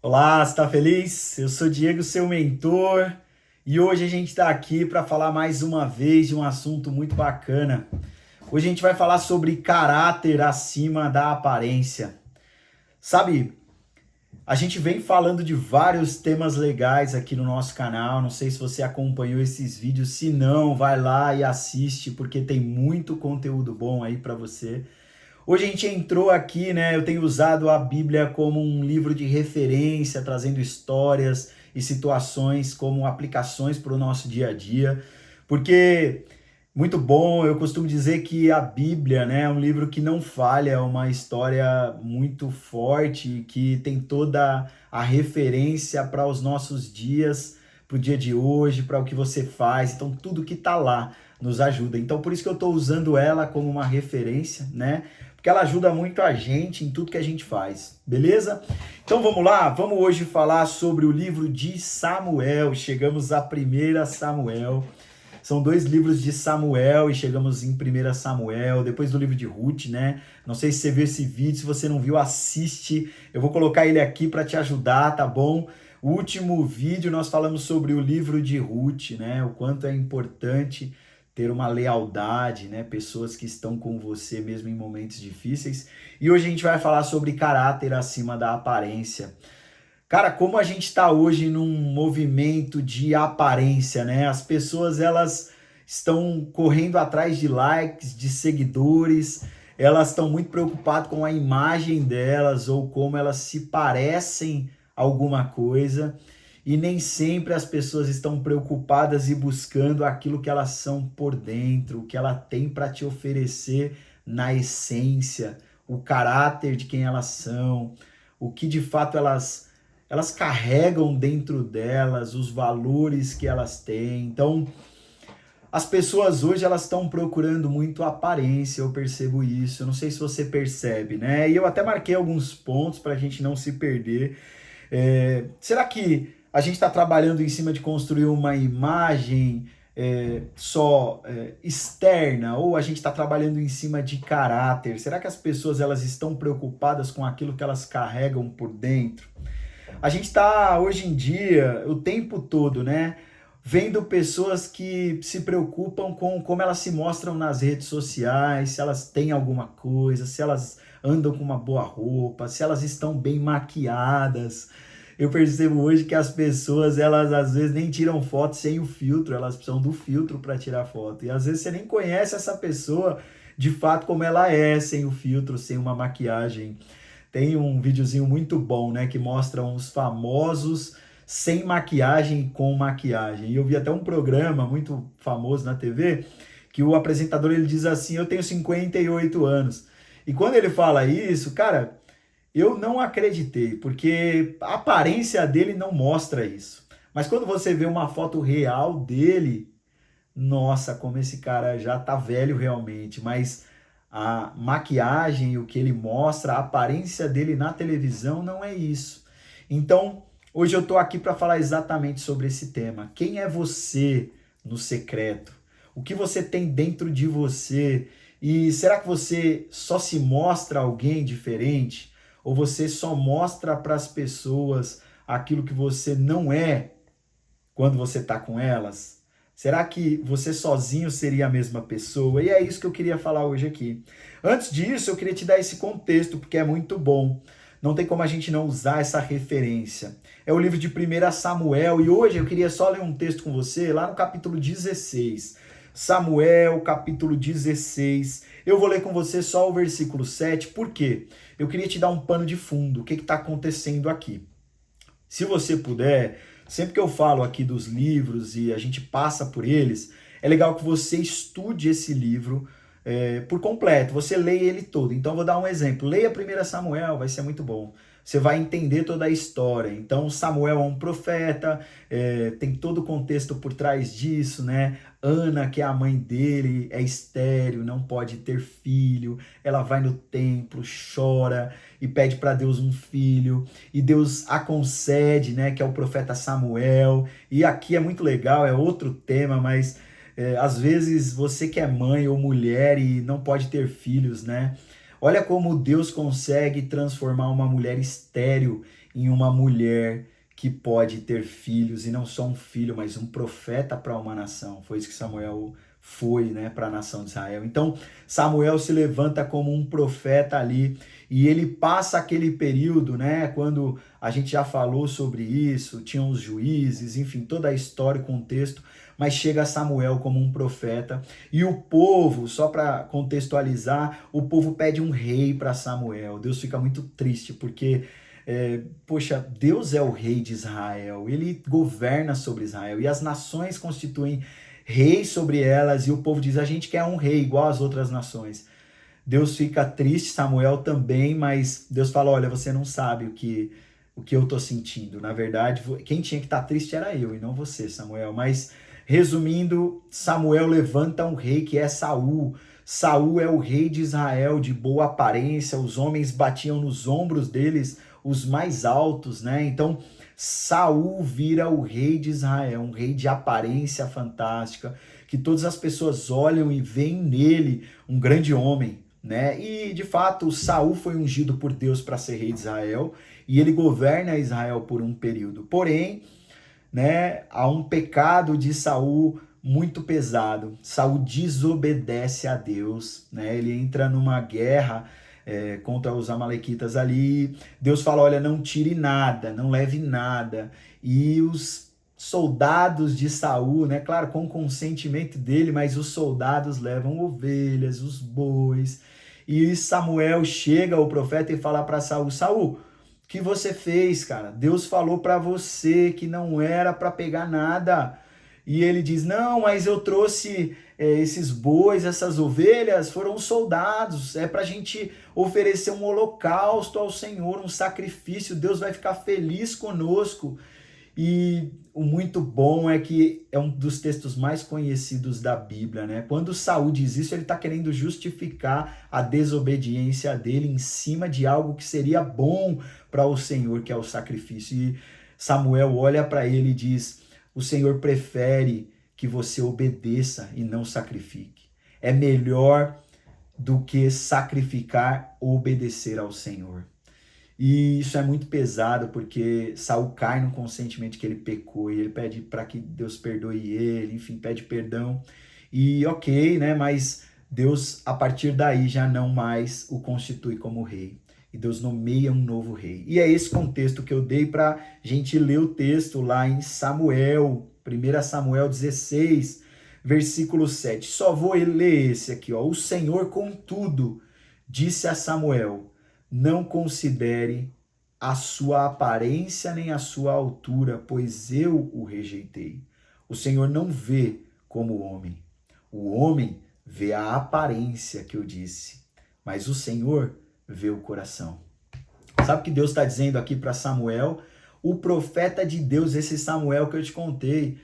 Olá, você está feliz? Eu sou Diego, seu mentor, e hoje a gente está aqui para falar mais uma vez de um assunto muito bacana. Hoje a gente vai falar sobre caráter acima da aparência. Sabe, a gente vem falando de vários temas legais aqui no nosso canal. Não sei se você acompanhou esses vídeos, se não, vai lá e assiste, porque tem muito conteúdo bom aí para você. Hoje a gente entrou aqui, né? Eu tenho usado a Bíblia como um livro de referência, trazendo histórias e situações como aplicações para o nosso dia a dia, porque muito bom. Eu costumo dizer que a Bíblia, né, é um livro que não falha, é uma história muito forte, que tem toda a referência para os nossos dias, para o dia de hoje, para o que você faz. Então, tudo que está lá nos ajuda. Então, por isso que eu estou usando ela como uma referência, né? Porque ela ajuda muito a gente em tudo que a gente faz, beleza? Então vamos lá, vamos hoje falar sobre o livro de Samuel. Chegamos a 1 Samuel. São dois livros de Samuel e chegamos em 1 Samuel, depois do livro de Ruth, né? Não sei se você viu esse vídeo, se você não viu, assiste. Eu vou colocar ele aqui para te ajudar, tá bom? O último vídeo nós falamos sobre o livro de Ruth, né? O quanto é importante ter uma lealdade, né? Pessoas que estão com você mesmo em momentos difíceis. E hoje a gente vai falar sobre caráter acima da aparência. Cara, como a gente está hoje num movimento de aparência, né? As pessoas elas estão correndo atrás de likes, de seguidores, elas estão muito preocupadas com a imagem delas ou como elas se parecem a alguma coisa, e nem sempre as pessoas estão preocupadas e buscando aquilo que elas são por dentro, o que ela tem para te oferecer na essência, o caráter de quem elas são, o que de fato elas carregam dentro delas, os valores que elas têm. Então, as pessoas hoje elas estão procurando muito aparência, eu percebo isso. Eu não sei se você percebe, né? E eu até marquei alguns pontos para a gente não se perder. Será que a gente está trabalhando em cima de construir uma imagem só externa, ou a gente está trabalhando em cima de caráter? Será que as pessoas elas estão preocupadas com aquilo que elas carregam por dentro? A gente está hoje em dia, o tempo todo, né? Vendo pessoas que se preocupam com como elas se mostram nas redes sociais, se elas têm alguma coisa, se elas andam com uma boa roupa, se elas estão bem maquiadas. Eu percebo hoje que as pessoas, elas às vezes nem tiram foto sem o filtro, elas precisam do filtro para tirar foto. E às vezes você nem conhece essa pessoa de fato como ela é, sem o filtro, sem uma maquiagem. Tem um videozinho muito bom, né, que mostra uns famosos sem maquiagem e com maquiagem. E eu vi até um programa muito famoso na TV que o apresentador ele diz assim: "Eu tenho 58 anos". E quando ele fala isso, cara, eu não acreditei, porque a aparência dele não mostra isso. Mas quando você vê uma foto real dele, nossa, como esse cara já tá velho realmente, mas a maquiagem, o que ele mostra, a aparência dele na televisão não é isso. Então, hoje eu tô aqui para falar exatamente sobre esse tema. Quem é você no secreto? O que você tem dentro de você? E será que você só se mostra alguém diferente? Ou você só mostra para as pessoas aquilo que você não é quando você está com elas? Será que você sozinho seria a mesma pessoa? E é isso que eu queria falar hoje aqui. Antes disso, eu queria te dar esse contexto, porque é muito bom. Não tem como a gente não usar essa referência. É o livro de 1 Samuel, e hoje eu queria só ler um texto com você, lá no capítulo 16. Samuel, capítulo 16. Eu vou ler com você só o versículo 7, por quê? Eu queria te dar um pano de fundo, o que está acontecendo aqui. Se você puder, sempre que eu falo aqui dos livros e a gente passa por eles, é legal que você estude esse livro por completo, você leia ele todo. Então, vou dar um exemplo. Leia 1 Samuel, vai ser muito bom. Você vai entender toda a história. Então, Samuel é um profeta, tem todo o contexto por trás disso, né? Ana, que é a mãe dele, é estéril, não pode ter filho. Ela vai no templo, chora e pede para Deus um filho. E Deus a concede, né? Que é o profeta Samuel. E aqui é muito legal, é outro tema, mas às vezes você que é mãe ou mulher e não pode ter filhos, né? Olha como Deus consegue transformar uma mulher estéril em uma mulher que pode ter filhos, e não só um filho, mas um profeta para uma nação. Foi isso que Samuel foi, né, para a nação de Israel. Então, Samuel se levanta como um profeta ali, e ele passa aquele período, né, quando a gente já falou sobre isso, tinham os juízes, enfim, toda a história, o contexto, mas chega Samuel como um profeta, e o povo, só para contextualizar, o povo pede um rei para Samuel. Deus fica muito triste, porque poxa, Deus é o rei de Israel, ele governa sobre Israel, e as nações constituem reis sobre elas, e o povo diz, a gente quer um rei igual às outras nações. Deus fica triste, Samuel também, mas Deus fala, olha, você não sabe o que eu estou sentindo. Na verdade, quem tinha que estar triste era eu e não você, Samuel. Mas, resumindo, Samuel levanta um rei que é Saul. Saul é o rei de Israel, de boa aparência, os homens batiam nos ombros deles, os mais altos, né? Então, Saul vira o rei de Israel, um rei de aparência fantástica, que todas as pessoas olham e veem nele um grande homem, né? E de fato, Saul foi ungido por Deus para ser rei de Israel, e ele governa Israel por um período. Porém, né, há um pecado de Saul muito pesado. Saul desobedece a Deus, né? Ele entra numa guerra contra os amalequitas ali. Deus fala, olha, não tire nada, não leve nada. E os soldados de Saul, né, claro, com consentimento dele, mas os soldados levam ovelhas, os bois. E Samuel chega, o profeta, e fala para Saul, Saul, que você fez, cara? Deus falou para você que não era para pegar nada. E ele diz, não, mas eu trouxe esses bois, essas ovelhas, foram soldados, é para a gente oferecer um holocausto ao Senhor, um sacrifício, Deus vai ficar feliz conosco. E o muito bom é que é um dos textos mais conhecidos da Bíblia, né? Quando Saul diz isso, ele está querendo justificar a desobediência dele em cima de algo que seria bom para o Senhor, que é o sacrifício. E Samuel olha para ele e diz, o Senhor prefere que você obedeça e não sacrifique. É melhor do que sacrificar ou obedecer ao Senhor. E isso é muito pesado, porque Saul cai no consentimento que ele pecou, e ele pede para que Deus perdoe ele, enfim, pede perdão. E ok, né, mas Deus, a partir daí, já não mais o constitui como rei. E Deus nomeia um novo rei. E é esse contexto que eu dei para a gente ler o texto lá em Samuel, 1 Samuel 16, versículo 7. Só vou ler esse aqui, ó. O Senhor, contudo, disse a Samuel, não considere a sua aparência nem a sua altura, pois eu o rejeitei. O Senhor não vê como o homem. O homem vê a aparência que eu disse, mas o Senhor vê o coração. Sabe o que Deus está dizendo aqui para Samuel? O profeta de Deus, esse Samuel que eu te contei,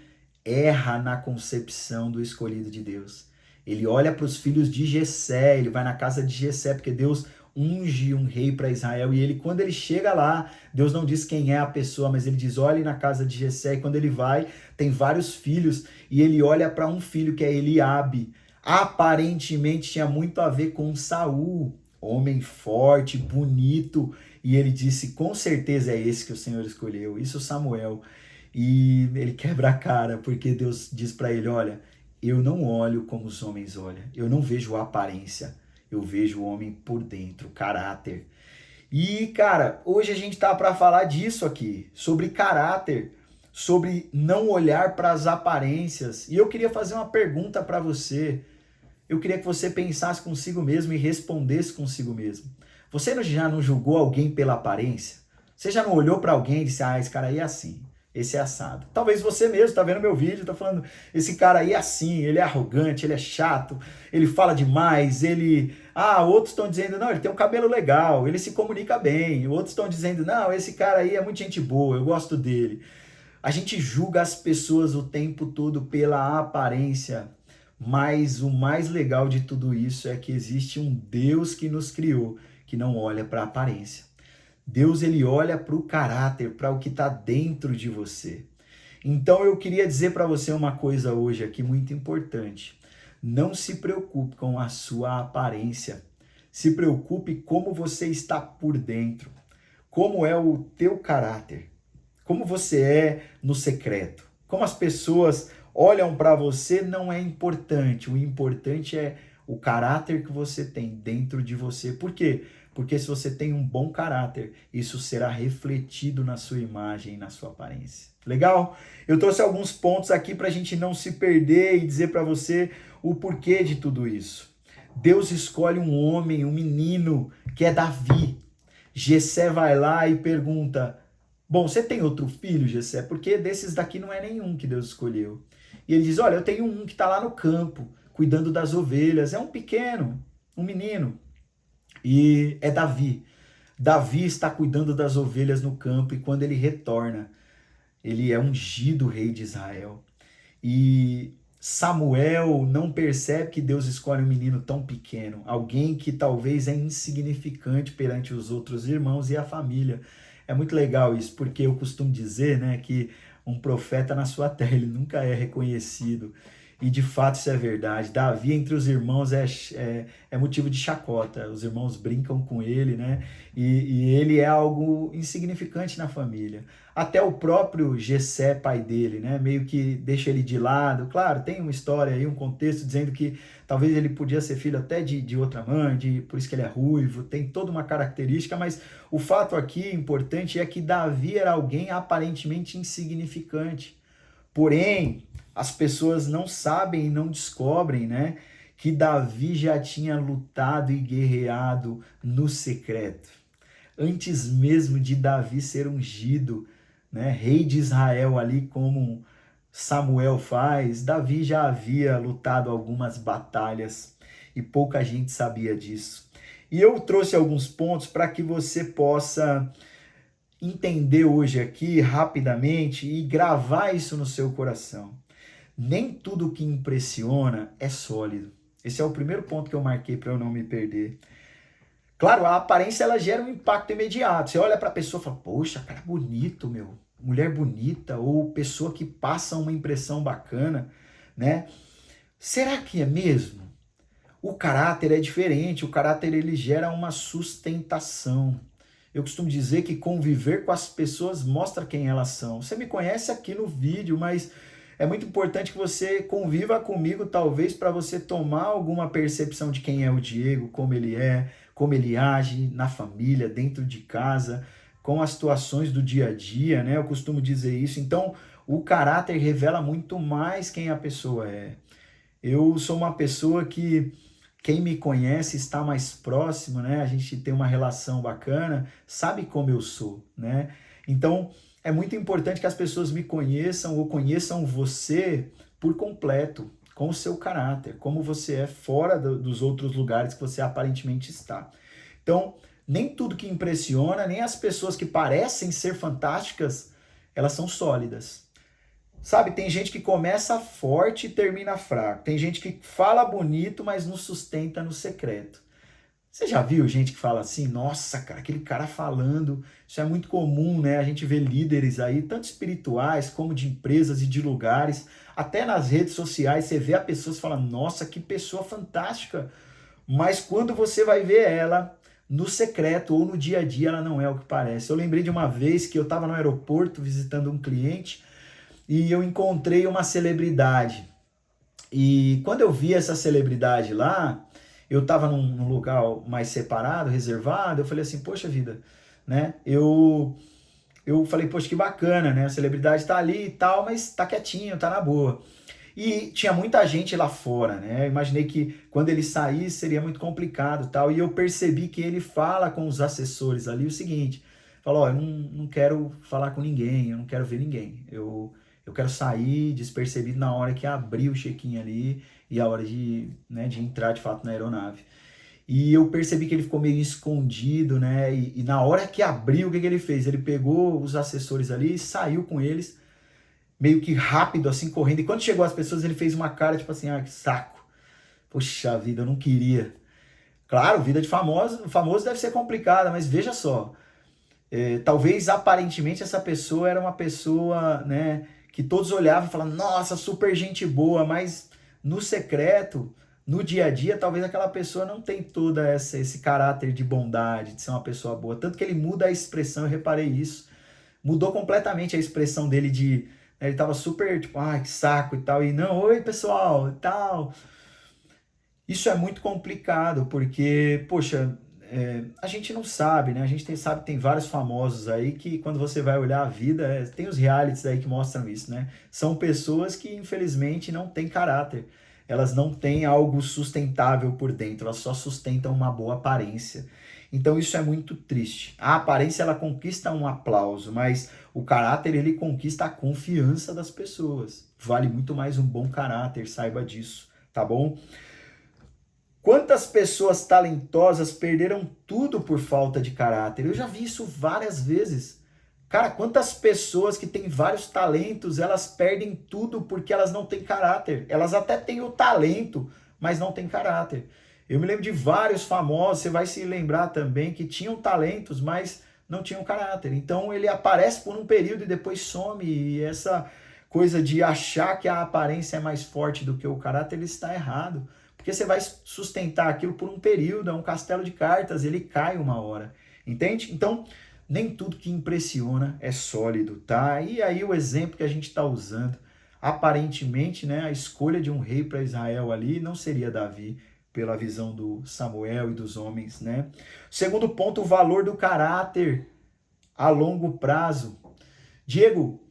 erra na concepção do escolhido de Deus. Ele olha para os filhos de Jessé, ele vai na casa de Jessé, porque Deus unge um rei para Israel, e ele, quando ele chega lá, Deus não diz quem é a pessoa, mas ele diz, olhe na casa de Jessé, e quando ele vai, tem vários filhos, e ele olha para um filho que é Eliabe, aparentemente tinha muito a ver com Saul, homem forte, bonito, e ele disse, com certeza é esse que o Senhor escolheu, isso Samuel, e ele quebra a cara, porque Deus diz para ele, olha, eu não olho como os homens olham, eu não vejo a aparência, eu vejo o homem por dentro, caráter. E, cara, hoje a gente tá para falar disso aqui, sobre caráter, sobre não olhar para as aparências. E eu queria fazer uma pergunta para você. Eu queria que você pensasse consigo mesmo e respondesse consigo mesmo. Você já não julgou alguém pela aparência? Você já não olhou para alguém e disse, ah, esse cara aí é assim, esse é assado. Talvez você mesmo tá vendo meu vídeo, tá falando, esse cara aí é assim, ele é arrogante, ele é chato, ele fala demais, ele... Ah, outros estão dizendo, não, ele tem um cabelo legal, ele se comunica bem. Outros estão dizendo, não, esse cara aí é muito gente boa, eu gosto dele. A gente julga as pessoas o tempo todo pela aparência, mas o mais legal de tudo isso é que existe um Deus que nos criou, que não olha para a aparência. Deus, ele olha para o caráter, para o que está dentro de você. Então eu queria dizer para você uma coisa hoje aqui muito importante. Não se preocupe com a sua aparência. Se preocupe como você está por dentro. Como é o teu caráter. Como você é no secreto. Como as pessoas olham para você não é importante. O importante é o caráter que você tem dentro de você. Por quê? Porque se você tem um bom caráter, isso será refletido na sua imagem e na sua aparência. Legal? Eu trouxe alguns pontos aqui para a gente não se perder e dizer para você o porquê de tudo isso. Deus escolhe um homem, um menino, que é Davi. Jessé vai lá e pergunta, bom, você tem outro filho, Jessé? Porque desses daqui não é nenhum que Deus escolheu. E ele diz, olha, eu tenho um que está lá no campo, cuidando das ovelhas. É um pequeno, um menino. E é Davi. Davi está cuidando das ovelhas no campo e quando ele retorna, ele é ungido rei de Israel. E Samuel não percebe que Deus escolhe um menino tão pequeno, alguém que talvez é insignificante perante os outros irmãos e a família. É muito legal isso, porque eu costumo dizer, né, que um profeta na sua terra, ele nunca é reconhecido. E de fato isso é verdade. Davi entre os irmãos é motivo de chacota. Os irmãos brincam com ele, né? E ele é algo insignificante na família. Até o próprio Jessé, pai dele, né? Meio que deixa ele de lado. Claro, tem uma história aí, um contexto dizendo que talvez ele podia ser filho até de outra mãe, por isso que ele é ruivo, tem toda uma característica, mas o fato aqui importante é que Davi era alguém aparentemente insignificante. Porém, as pessoas não sabem e não descobrem, né, que Davi já tinha lutado e guerreado no secreto. Antes mesmo de Davi ser ungido, né, rei de Israel ali como Samuel faz, Davi já havia lutado algumas batalhas e pouca gente sabia disso. E eu trouxe alguns pontos para que você possa entender hoje aqui rapidamente e gravar isso no seu coração. Nem tudo que impressiona é sólido. Esse é o primeiro ponto que eu marquei para eu não me perder. Claro, a aparência ela gera um impacto imediato. Você olha para a pessoa e fala, poxa, cara bonito, meu. Mulher bonita, ou pessoa que passa uma impressão bacana, né? Será que é mesmo? O caráter é diferente, o caráter ele gera uma sustentação. Eu costumo dizer que conviver com as pessoas mostra quem elas são. Você me conhece aqui no vídeo, mas é muito importante que você conviva comigo, talvez, para você tomar alguma percepção de quem é o Diego, como ele age na família, dentro de casa, com as situações do dia a dia, né? Eu costumo dizer isso. Então, o caráter revela muito mais quem a pessoa é. Eu sou uma pessoa que quem me conhece está mais próximo, né? A gente tem uma relação bacana, sabe como eu sou, né? Então, é muito importante que as pessoas me conheçam ou conheçam você por completo, com o seu caráter, como você é fora dos outros lugares que você aparentemente está. Então, nem tudo que impressiona, nem as pessoas que parecem ser fantásticas, elas são sólidas. Sabe, tem gente que começa forte e termina fraco. Tem gente que fala bonito, mas não sustenta no secreto. Você já viu gente que fala assim, nossa, cara, aquele cara falando, isso é muito comum, né? A gente vê líderes aí, tanto espirituais como de empresas e de lugares, até nas redes sociais, você vê a pessoa e fala, nossa, que pessoa fantástica. Mas quando você vai ver ela no secreto ou no dia a dia, ela não é o que parece. Eu lembrei de uma vez que eu estava no aeroporto visitando um cliente e eu encontrei uma celebridade. E quando eu vi essa celebridade lá, eu estava num lugar mais separado, reservado, eu falei assim, poxa vida, né? Eu falei, poxa, que bacana, né? A celebridade está ali e tal, mas está quietinho, tá na boa. E tinha muita gente lá fora, né? Eu imaginei que quando ele saísse seria muito complicado e tal. E eu percebi que ele fala com os assessores ali o seguinte, falou, ó, eu não quero falar com ninguém, eu não quero ver ninguém. Eu quero sair despercebido na hora que abrir o check-in ali e a hora de entrar de fato na aeronave. E eu percebi que ele ficou meio escondido, né? E na hora que abriu, o que ele fez? Ele pegou os assessores ali e saiu com eles, meio que rápido, assim, correndo. E quando chegou as pessoas, ele fez uma cara tipo assim, ah, que saco. Poxa vida, eu não queria. Claro, vida de famoso deve ser complicada, mas veja só. Talvez aparentemente essa pessoa era uma pessoa, né, que todos olhavam e falavam, nossa, super gente boa, mas no secreto no dia a dia, talvez aquela pessoa não tem toda esse caráter de bondade, de ser uma pessoa boa. Tanto que ele muda a expressão, eu reparei isso. Mudou completamente a expressão dele de... Né, ele tava super, tipo, ai, que saco e tal. E não, oi, pessoal, e tal. Isso é muito complicado, porque, poxa, a gente não sabe, né? A gente sabe, tem vários famosos aí que quando você vai olhar a vida, tem os realities aí que mostram isso, né? São pessoas que infelizmente não têm caráter. Elas não têm algo sustentável por dentro, elas só sustentam uma boa aparência. Então isso é muito triste. A aparência ela conquista um aplauso, mas o caráter ele conquista a confiança das pessoas. Vale muito mais um bom caráter, saiba disso, tá bom? Quantas pessoas talentosas perderam tudo por falta de caráter? Eu já vi isso várias vezes. Cara, quantas pessoas que têm vários talentos, elas perdem tudo porque elas não têm caráter. Elas até têm o talento, mas não têm caráter. Eu me lembro de vários famosos, você vai se lembrar também, que tinham talentos, mas não tinham caráter. Então ele aparece por um período e depois some. E essa coisa de achar que a aparência é mais forte do que o caráter, ele está errado. Porque você vai sustentar aquilo por um período, é um castelo de cartas, ele cai uma hora, entende? Então, nem tudo que impressiona é sólido, tá? E aí o exemplo que a gente está usando, aparentemente, né, a escolha de um rei para Israel ali não seria Davi, pela visão do Samuel e dos homens, né? Segundo ponto, o valor do caráter a longo prazo. Diego,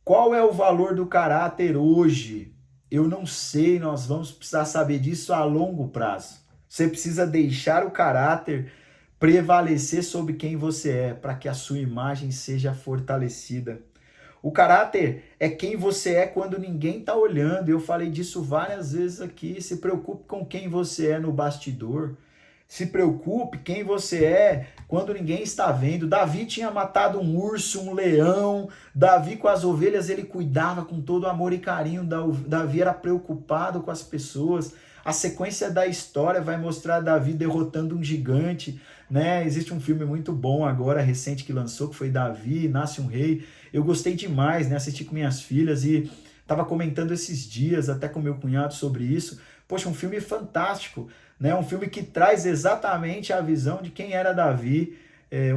qual é o valor do caráter hoje? Eu não sei, nós vamos precisar saber disso a longo prazo. Você precisa deixar o caráter prevalecer sobre quem você é, para que a sua imagem seja fortalecida. O caráter é quem você é quando ninguém está olhando. Eu falei disso várias vezes aqui. Se preocupe com quem você é no bastidor. Se preocupe quem você é quando ninguém está vendo. Davi tinha matado um urso, um leão. Davi com as ovelhas ele cuidava com todo amor e carinho. Davi era preocupado com as pessoas. A sequência da história vai mostrar Davi derrotando um gigante, né? Existe um filme muito bom agora, recente, que lançou, que foi Davi, Nasce um Rei. Eu gostei demais, né? Assisti com minhas filhas e estava comentando esses dias até com meu cunhado sobre isso. Poxa, um filme fantástico, né? Um filme que traz exatamente a visão de quem era Davi,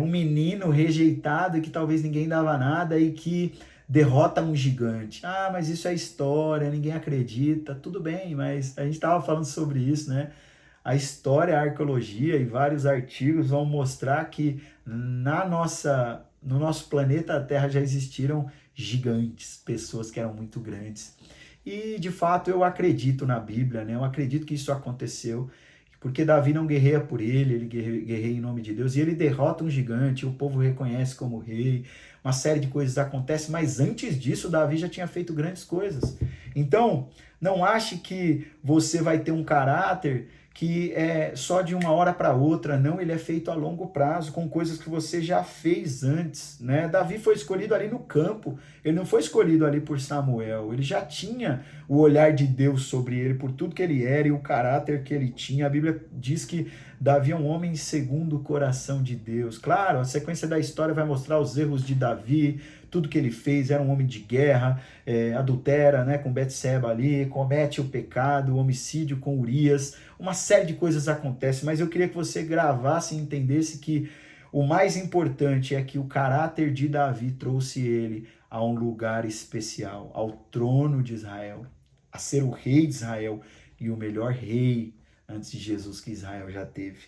um menino rejeitado que talvez ninguém dava nada e que derrota um gigante. Ah, mas isso é história, ninguém acredita. Tudo bem, mas a gente estava falando sobre isso, né? A história, a arqueologia e vários artigos vão mostrar que no nosso planeta Terra já existiram gigantes, pessoas que eram muito grandes. E de fato eu acredito na Bíblia, né? Eu acredito que isso aconteceu, porque Davi não guerreia por ele guerreia em nome de Deus, e ele derrota um gigante, o povo reconhece como rei, uma série de coisas acontecem, mas antes disso Davi já tinha feito grandes coisas. Então, não ache que você vai ter um caráter que é só de uma hora para outra, não, ele é feito a longo prazo, com coisas que você já fez antes, né? Davi foi escolhido ali no campo, ele não foi escolhido ali por Samuel, ele já tinha o olhar de Deus sobre ele, por tudo que ele era e o caráter que ele tinha. A Bíblia diz que Davi é um homem segundo o coração de Deus. Claro, a sequência da história vai mostrar os erros de Davi, tudo que ele fez, era um homem de guerra, adultera, né, com Betseba ali, comete o pecado, o homicídio com Urias, uma série de coisas acontecem, mas eu queria que você gravasse e entendesse que o mais importante é que o caráter de Davi trouxe ele a um lugar especial, ao trono de Israel, a ser o rei de Israel e o melhor rei antes de Jesus que Israel já teve.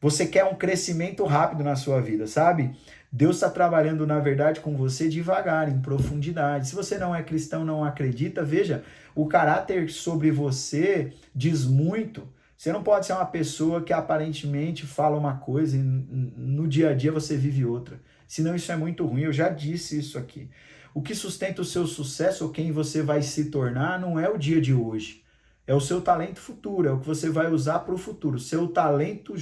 Você quer um crescimento rápido na sua vida, sabe? Deus está trabalhando, na verdade, com você devagar, em profundidade. Se você não é cristão, não acredita, veja, o caráter sobre você diz muito. Você não pode ser uma pessoa que aparentemente fala uma coisa e no dia a dia você vive outra. Senão isso é muito ruim, eu já disse isso aqui. O que sustenta o seu sucesso ou quem você vai se tornar não é o dia de hoje. É o seu talento futuro, é o que você vai usar para o futuro. Seu talento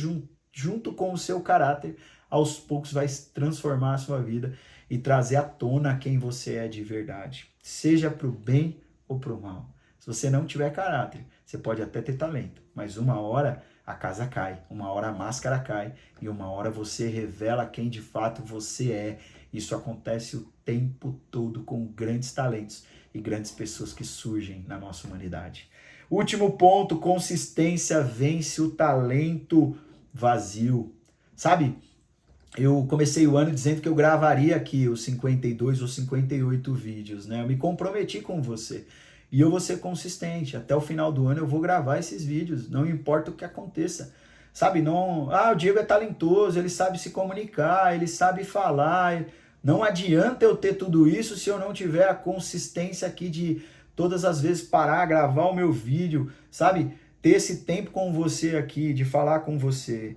junto com o seu caráter, aos poucos vai transformar a sua vida e trazer à tona quem você é de verdade. Seja para o bem ou para o mal. Se você não tiver caráter, você pode até ter talento, mas uma hora a casa cai, uma hora a máscara cai e uma hora você revela quem de fato você é. Isso acontece o tempo todo com grandes talentos e grandes pessoas que surgem na nossa humanidade. Último ponto, consistência vence o talento vazio. Sabe, eu comecei o ano dizendo que eu gravaria aqui os 52 ou 58 vídeos, né? Eu me comprometi com você. E eu vou ser consistente. Até o final do ano eu vou gravar esses vídeos, não importa o que aconteça. Sabe, não... Ah, o Diego é talentoso, ele sabe se comunicar, ele sabe falar. Não adianta eu ter tudo isso se eu não tiver a consistência aqui de todas as vezes parar, gravar o meu vídeo, sabe? Ter esse tempo com você aqui, de falar com você.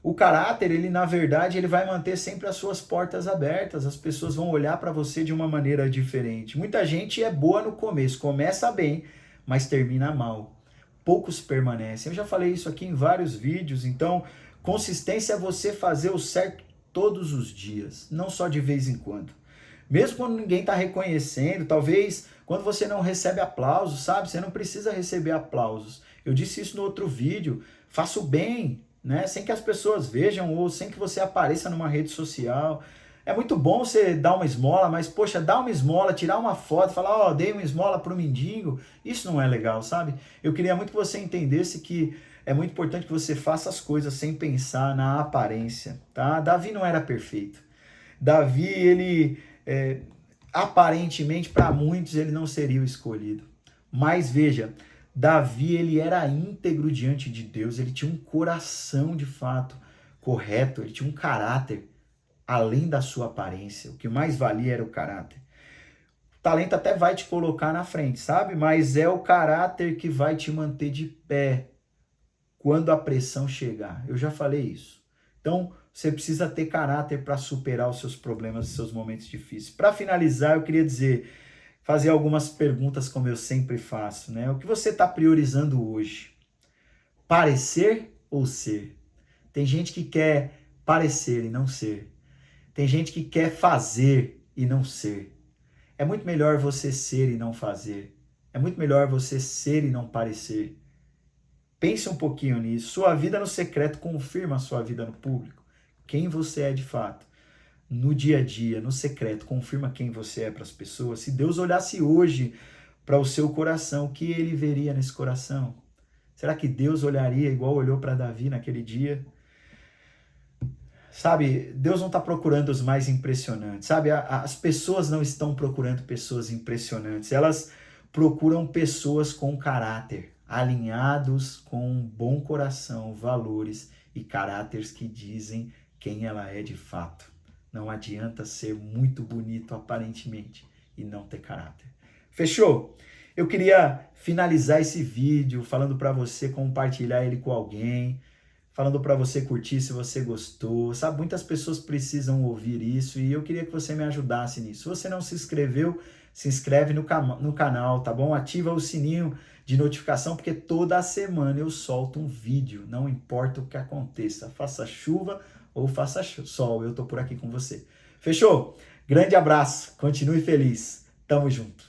O caráter, ele na verdade, ele vai manter sempre as suas portas abertas, as pessoas vão olhar para você de uma maneira diferente. Muita gente é boa no começo, começa bem, mas termina mal. Poucos permanecem. Eu já falei isso aqui em vários vídeos, então consistência é você fazer o certo todos os dias, não só de vez em quando. Mesmo quando ninguém está reconhecendo, talvez quando você não recebe aplausos, sabe? Você não precisa receber aplausos. Eu disse isso no outro vídeo, faça o bem, né? Sem que as pessoas vejam ou sem que você apareça numa rede social. É muito bom você dar uma esmola, mas, poxa, dar uma esmola, tirar uma foto, falar, ó, dei uma esmola pro mendigo, isso não é legal, sabe? Eu queria muito que você entendesse que é muito importante que você faça as coisas sem pensar na aparência, tá? Davi não era perfeito. Davi, ele, aparentemente, para muitos, ele não seria o escolhido. Mas, veja, Davi, ele era íntegro diante de Deus, ele tinha um coração, de fato, correto, ele tinha um caráter, além da sua aparência. O que mais valia era o caráter. O talento até vai te colocar na frente, sabe? Mas é o caráter que vai te manter de pé quando a pressão chegar. Eu já falei isso. Então, você precisa ter caráter para superar os seus problemas e seus momentos difíceis. Para finalizar, eu queria fazer algumas perguntas como eu sempre faço, né? O que você está priorizando hoje? Parecer ou ser? Tem gente que quer parecer e não ser. Tem gente que quer fazer e não ser. É muito melhor você ser e não fazer. É muito melhor você ser e não parecer. Pense um pouquinho nisso. Sua vida no secreto confirma a sua vida no público. Quem você é de fato. No dia a dia, no secreto, confirma quem você é para as pessoas. Se Deus olhasse hoje para o seu coração, o que ele veria nesse coração? Será que Deus olharia igual olhou para Davi naquele dia? Sabe, Deus não está procurando os mais impressionantes, sabe? As pessoas não estão procurando pessoas impressionantes, elas procuram pessoas com caráter, alinhados com um bom coração, valores e caráteres que dizem quem ela é de fato. Não adianta ser muito bonito aparentemente e não ter caráter. Fechou? Eu queria finalizar esse vídeo falando para você compartilhar ele com alguém, falando para você curtir se você gostou, sabe? Muitas pessoas precisam ouvir isso e eu queria que você me ajudasse nisso. Se você não se inscreveu, se inscreve no canal, tá bom? Ativa o sininho de notificação, porque toda semana eu solto um vídeo, não importa o que aconteça, faça chuva ou faça sol, eu tô por aqui com você. Fechou? Grande abraço, continue feliz, tamo junto.